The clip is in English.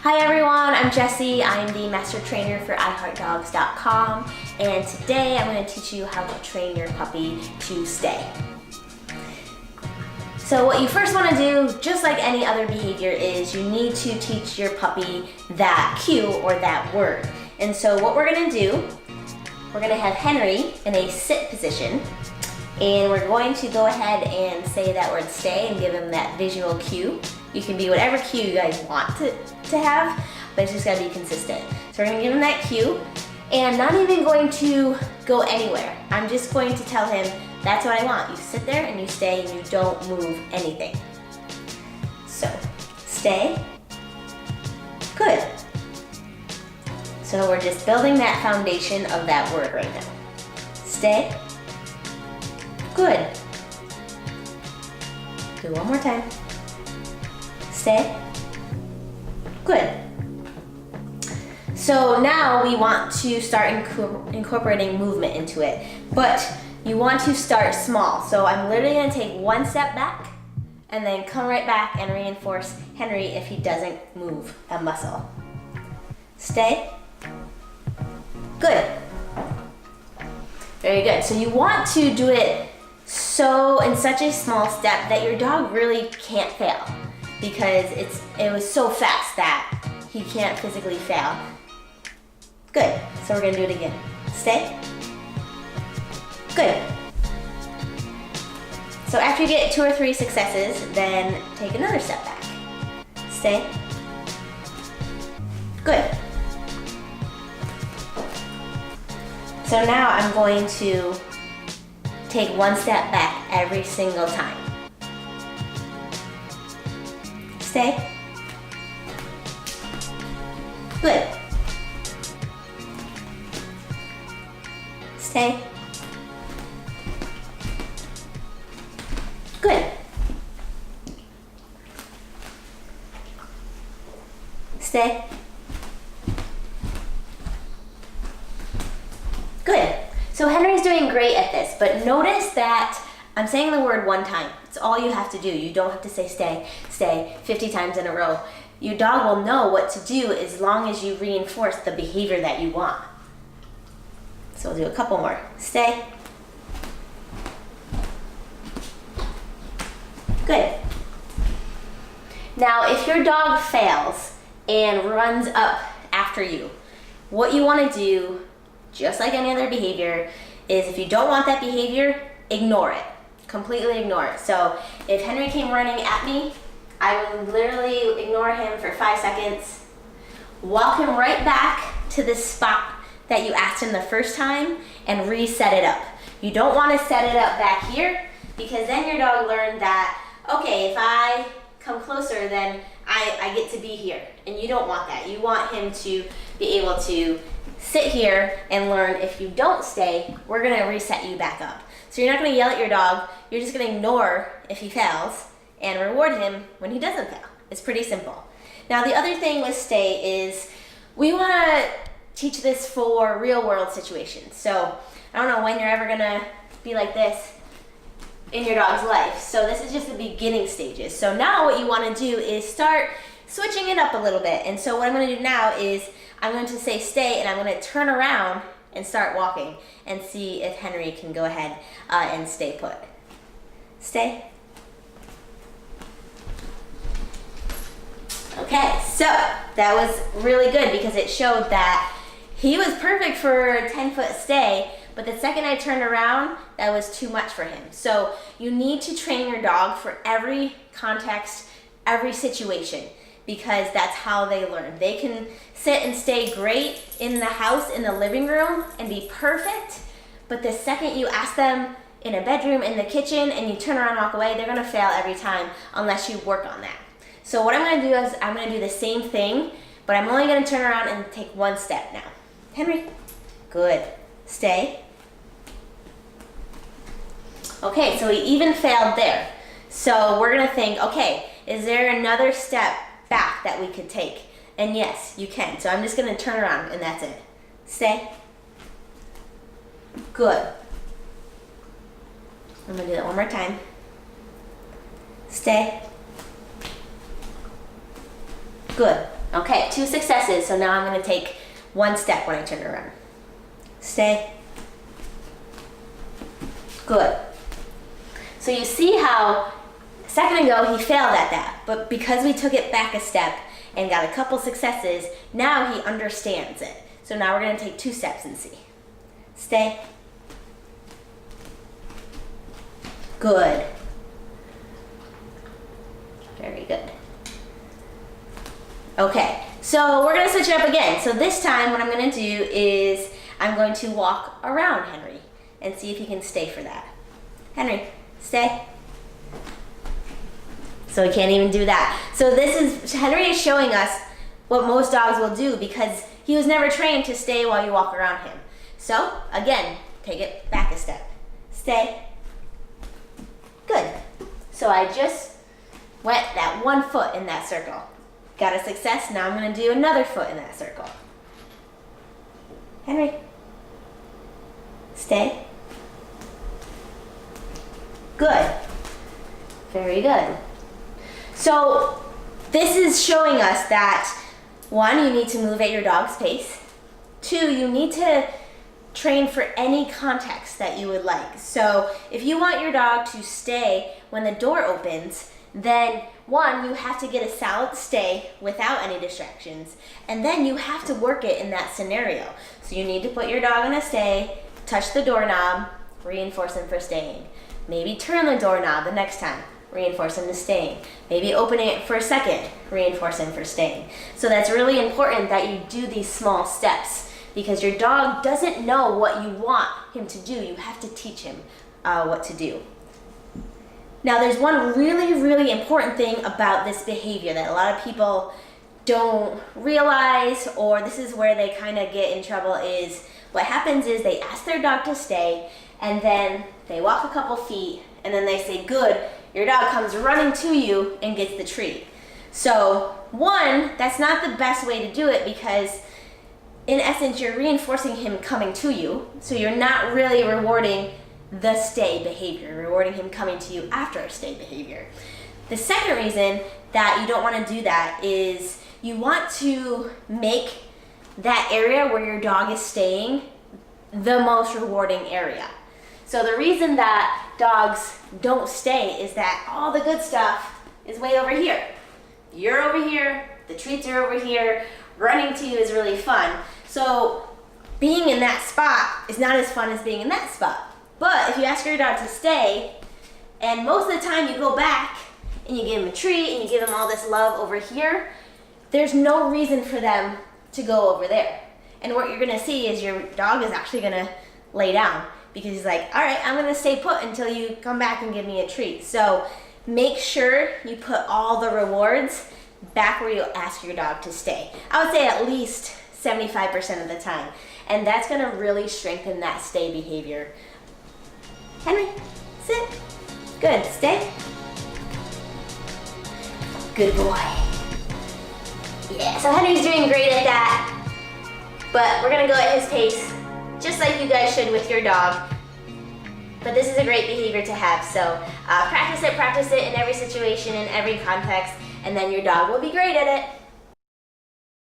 Hi everyone, I'm Jessie. I'm the master trainer for iHeartDogs.com, and today I'm going to teach you how to train your puppy to stay. So what you first want to do, just like any other behavior, is you need to teach your puppy that cue or that word. And so what we're going to do, we're going to have Henry in a sit position, and we're going to go ahead and say that word stay and give him that visual cue. You can be whatever cue you guys want to have, but it's just gotta be consistent. So we're gonna give him that cue, and not even going to go anywhere. I'm just going to tell him, that's what I want. You sit there and you stay and you don't move anything. So, stay. Good. So we're just building that foundation of that word right now. Stay. Good. Do one more time. Stay. Good. So now we want to start incorporating movement into it, but you want to start small. So I'm literally going to take one step back and then come right back and reinforce Henry if he doesn't move a muscle. Stay. Good. Very good. So you want to do it in such a small step that your dog really can't fail, because it was so fast that he can't physically fail. Good. So we're gonna do it again. Stay. Good. So after you get 2 or 3 successes, then take another step back. Stay. Good. So now I'm going to take one step back every single time. Stay. Good. Stay. Good. Stay. Good. So Henry's doing great at this, but notice that I'm saying the word one time. It's all you have to do. You don't have to say stay 50 times in a row. Your dog will know what to do as long as you reinforce the behavior that you want. So we'll do a couple more. Stay. Good. Now, if your dog fails and runs up after you, what you want to do, just like any other behavior, is if you don't want that behavior, ignore it. Completely ignore it. So if Henry came running at me, I would literally ignore him for 5 seconds, walk him right back to the spot that you asked him the first time, and reset it up. You don't want to set it up back here, because then your dog learned that, okay, if I come closer, then I get to be here. And you don't want that. You want him to be able to sit here and learn, if you don't stay, we're going to reset you back up. So you're not going to yell at your dog. You're just going to ignore if he fails and reward him when he doesn't fail. It's pretty simple. Now, the other thing with stay is we want to teach this for real world situations. So I don't know when you're ever going to be like this in your dog's life. So this is just the beginning stages. So now what you want to do is start switching it up a little bit. And so what I'm going to do now is I'm going to say stay, and I'm going to turn around and start walking and see if Henry can go ahead and stay put. Stay. Okay, so that was really good because it showed that he was perfect for a 10-foot stay, but the second I turned around, that was too much for him. So you need to train your dog for every context, every situation, because that's how they learn. They can sit and stay great in the house, in the living room, and be perfect, but the second you ask them in a bedroom, in the kitchen, and you turn around and walk away, they're gonna fail every time unless you work on that. So what I'm gonna do is I'm gonna do the same thing, but I'm only gonna turn around and take one step now. Henry, good, stay. Okay, so he even failed there. So we're gonna think, okay, is there another step back that we could take? And yes, you can. So I'm just gonna turn around and that's it. Stay. Good. I'm gonna do that one more time. Stay. Good. Okay, 2 successes. So now I'm gonna take 1 step when I turn around. Stay. Good. So you see how a second ago he failed at that, but because we took it back a step and got a couple successes, now he understands it. So now we're gonna take 2 steps and see. Stay. Good. Very good. Okay, so we're gonna switch it up again. So this time what I'm gonna do is I'm going to walk around Henry and see if he can stay for that. Henry, stay. So he can't even do that. So Henry is showing us what most dogs will do because he was never trained to stay while you walk around him. So again, take it back a step. Stay. Good. So I just went that 1 foot in that circle. Got a success, now I'm gonna do another foot in that circle. Henry, stay. Good. Very good. So this is showing us that 1, you need to move at your dog's pace. 2, you need to train for any context that you would like. So if you want your dog to stay when the door opens, then 1, you have to get a solid stay without any distractions, and then you have to work it in that scenario. So you need to put your dog on a stay, touch the doorknob, reinforce him for staying. Maybe turn the doorknob the next time, reinforce him to staying. Maybe opening it for a second, reinforce him for staying. So that's really important that you do these small steps because your dog doesn't know what you want him to do. You have to teach him what to do. Now there's one really, really important thing about this behavior that a lot of people don't realize, or this is where they kind of get in trouble, is what happens is they ask their dog to stay and then they walk a couple feet and then they say, good, your dog comes running to you and gets the treat. So 1, that's not the best way to do it because in essence you're reinforcing him coming to you, so you're not really rewarding the stay behavior, rewarding him coming to you after a stay behavior. The second reason that you don't want to do that is you want to make that area where your dog is staying the most rewarding area. So the reason that dogs don't stay is that all the good stuff is way over here. You're over here, the treats are over here, running to you is really fun. So being in that spot is not as fun as being in that spot. But if you ask your dog to stay, and most of the time you go back and you give them a treat and you give them all this love over here, there's no reason for them to go over there. And what you're gonna see is your dog is actually gonna lay down because he's like, all right, I'm gonna stay put until you come back and give me a treat. So make sure you put all the rewards back where you ask your dog to stay. I would say at least 75% of the time. And that's gonna really strengthen that stay behavior. Henry, sit. Good, stay. Good boy. Yeah, so Henry's doing great at that. But we're gonna go at his pace, just like you guys should with your dog. But this is a great behavior to have, so practice it in every situation, in every context, and then your dog will be great at it.